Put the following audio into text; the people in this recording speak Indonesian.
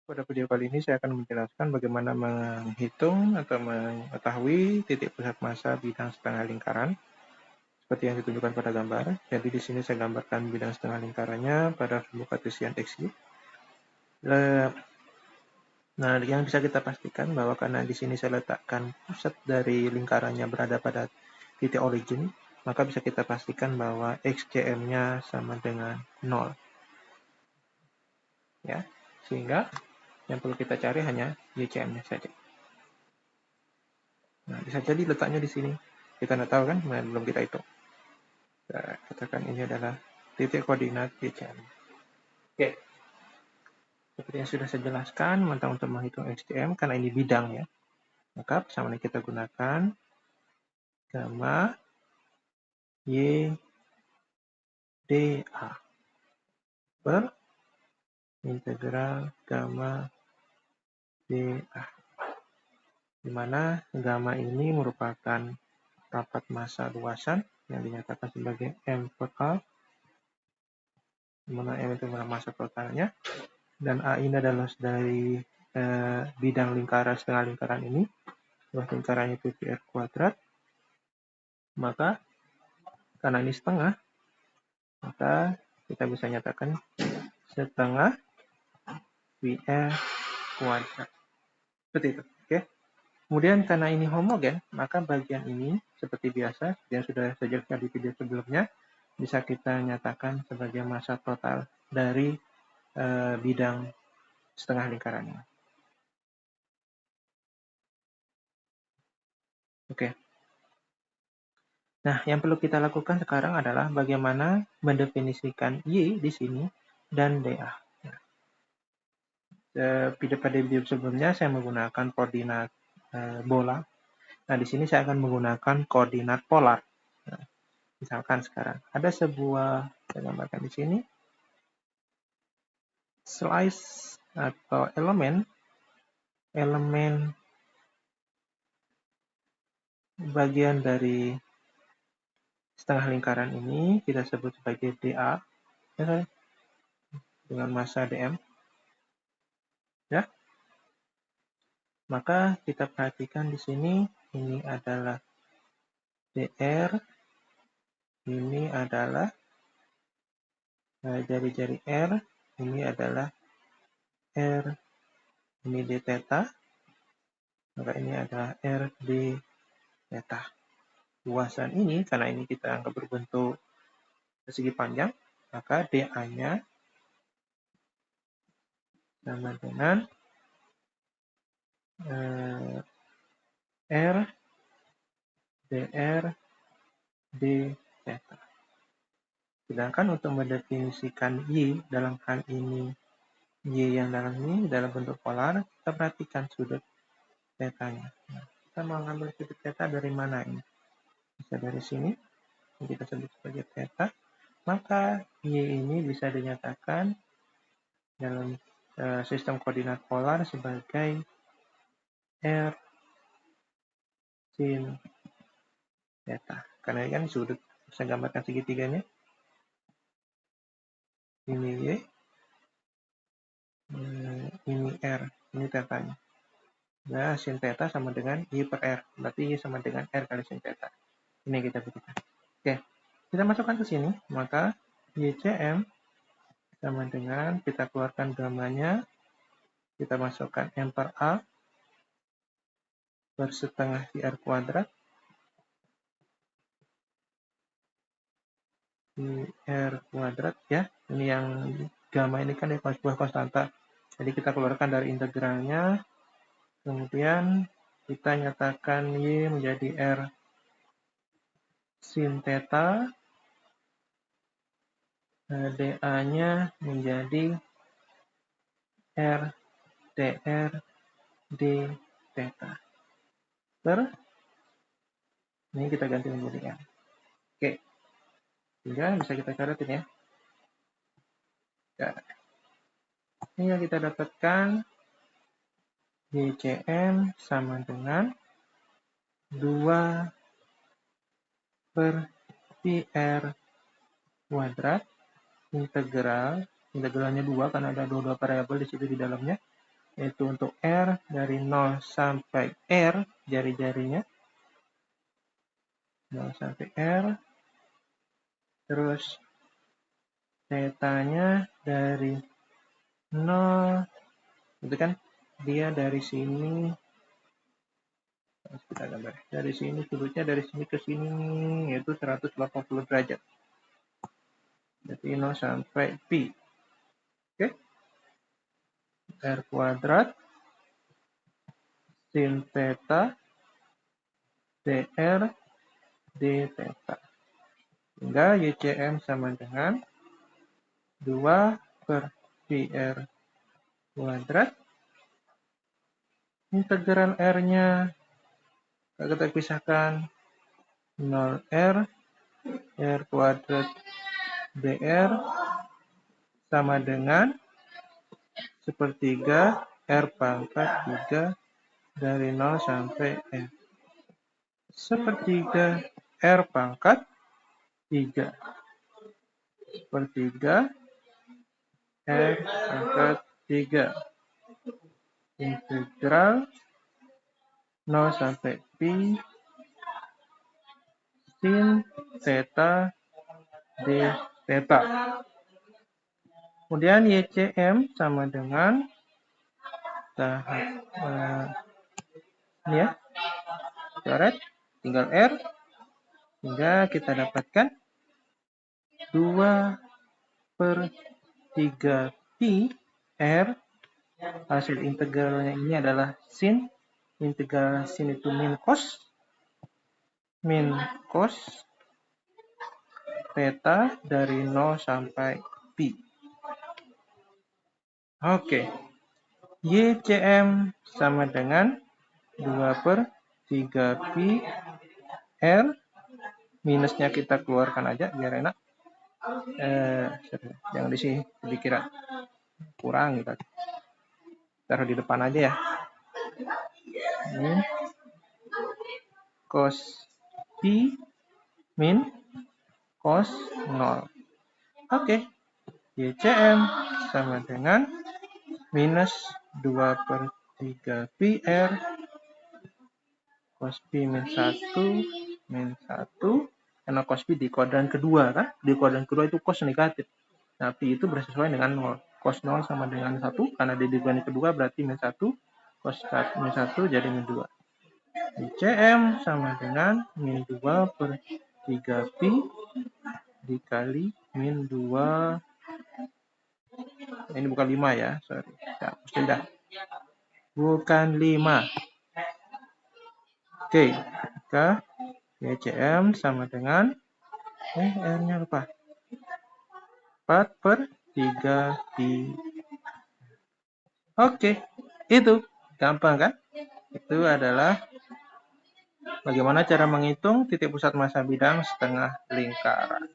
Pada video kali ini saya akan menjelaskan bagaimana menghitung atau mengetahui titik pusat massa bidang setengah lingkaran seperti yang ditunjukkan pada gambar. Jadi di sini saya gambarkan bidang setengah lingkarannya pada sumbu kartesian XY. Nah, yang bisa kita pastikan bahwa karena di sini saya letakkan pusat dari lingkarannya berada pada titik origin, maka bisa kita pastikan bahwa XCM-nya sama dengan 0. Ya, sehingga yang perlu kita cari hanya YCM-nya saja. Nah, bisa jadi letaknya di sini. Kita tidak tahu kan, belum kita hitung. Kita katakan ini adalah titik koordinat YCM. Oke. Seperti yang sudah saya jelaskan, untuk menghitung XCM, karena ini bidang ya, maka persamaan yang kita gunakan gamma Y dA per integral gamma dA. Di mana gamma ini merupakan rapat massa luasan yang dinyatakan sebagai M per A, di mana M itu adalah massa totalnya, dan A ini adalah dari bidang lingkaran setengah lingkaran ini, luas lingkarannya itu PR kuadrat, maka karena ini setengah, maka kita bisa nyatakan setengah PR kuadrat. Seperti itu. Oke. Kemudian karena ini homogen, maka bagian ini seperti biasa, yang sudah saya jelaskan di video sebelumnya, bisa kita nyatakan sebagai massa total dari bidang setengah lingkarannya. Oke. Nah, yang perlu kita lakukan sekarang adalah bagaimana mendefinisikan Y di sini dan dA. Pada video sebelumnya saya menggunakan koordinat bola. Nah, di sini saya akan menggunakan koordinat polar. Nah, misalkan sekarang ada sebuah, saya gambarkan di sini, slice atau elemen bagian dari setengah lingkaran ini kita sebut sebagai dA ya, dengan massa dm. Ya. Maka kita perhatikan di sini ini adalah dr, ini adalah jari-jari r, ini adalah r, ini d theta, maka ini adalah r d theta. Luasan ini karena ini kita anggap berbentuk persegi panjang, maka dA-nya sama dengan R dr d theta. Sedangkan untuk mendefinisikan Y dalam hal ini, Y yang dalam ini dalam bentuk polar, kita perhatikan sudut theta-nya. Nah, kita mau ambil sudut theta dari mana ini? Bisa dari sini, kita sebut sebagai theta. Maka Y ini bisa dinyatakan dalam sistem koordinat polar sebagai R sin theta. Karena ini kan sudut, saya gambarkan segitiganya. Ini Y, ini R, ini theta-nya. Nah, sin theta sama dengan Y per R. Berarti Y sama dengan R kali sin theta. Ini yang kita butuhkan. Oke, kita masukkan ke sini. Maka YCM sama dengan, kita keluarkan gamanya, kita masukkan M per A per setengah PR kuadrat. PR kuadrat ya. Ini yang gamma ini kan sebuah konstanta. Jadi kita keluarkan dari integralnya. Kemudian kita nyatakan Y menjadi R sin theta, dA-nya menjadi R dr d theta. Ini kita ganti menjadi R. Oke, sehingga bisa kita coretin ya. Ini yang kita dapatkan YCM sama dengan 2 per PR kuadrat integralnya 2 karena ada dua variabel di situ di dalamnya, yaitu untuk R dari 0 sampai R, jari-jarinya 0 sampai R, terus tetanya dari 0, itu kan dia dari sini, kita gambar dari sini, sudutnya dari sini ke sini, yaitu 180 derajat. Jadi 0 sampai pi. Oke. R kuadrat sin theta dr d theta. Sehingga YCM sama dengan 2 per pi R kuadrat. Integral R-nya kita pisahkan 0R R kuadrat dr sama dengan sepertiga R pangkat 3 dari 0 sampai R. Sepertiga R pangkat 3. Sepertiga R pangkat 3. Integral 0 sampai pi sin theta d theta. Kemudian YCM sama dengan ini ya, coret, tinggal R, sehingga kita dapatkan 2 per 3 pi R. Hasil integralnya ini adalah sin. Integral sin itu min cos theta dari 0 sampai pi. Oke. YCM sama dengan 2 per 3 pi R. Minusnya kita keluarkan aja biar enak. Jangan di sini, dikira kurang gitu. Taruh di depan aja ya. Min cos pi min cos 0. Oke. YCM sama dengan minus 2 per 3 pi R cos pi min 1 min 1. Karena cos pi di kuadran kedua kan? Di kuadran kedua itu cos negatif. Nah, pi itu bersesuaian dengan 0. Cos 0 sama dengan 1. Karena di kuadran kedua berarti min 1. Cos min 1 jadi min 2. YCM sama dengan min 2 per 3 pi dikali min 2. Ini bukan 5 ya, sorry. Ya, sudah. Bukan 5. Oke, maka YCM sama dengan R-nya lupa. 4 per 3 pi. Oke, itu gampang kan? Itu adalah bagaimana cara menghitung titik pusat massa bidang setengah lingkaran.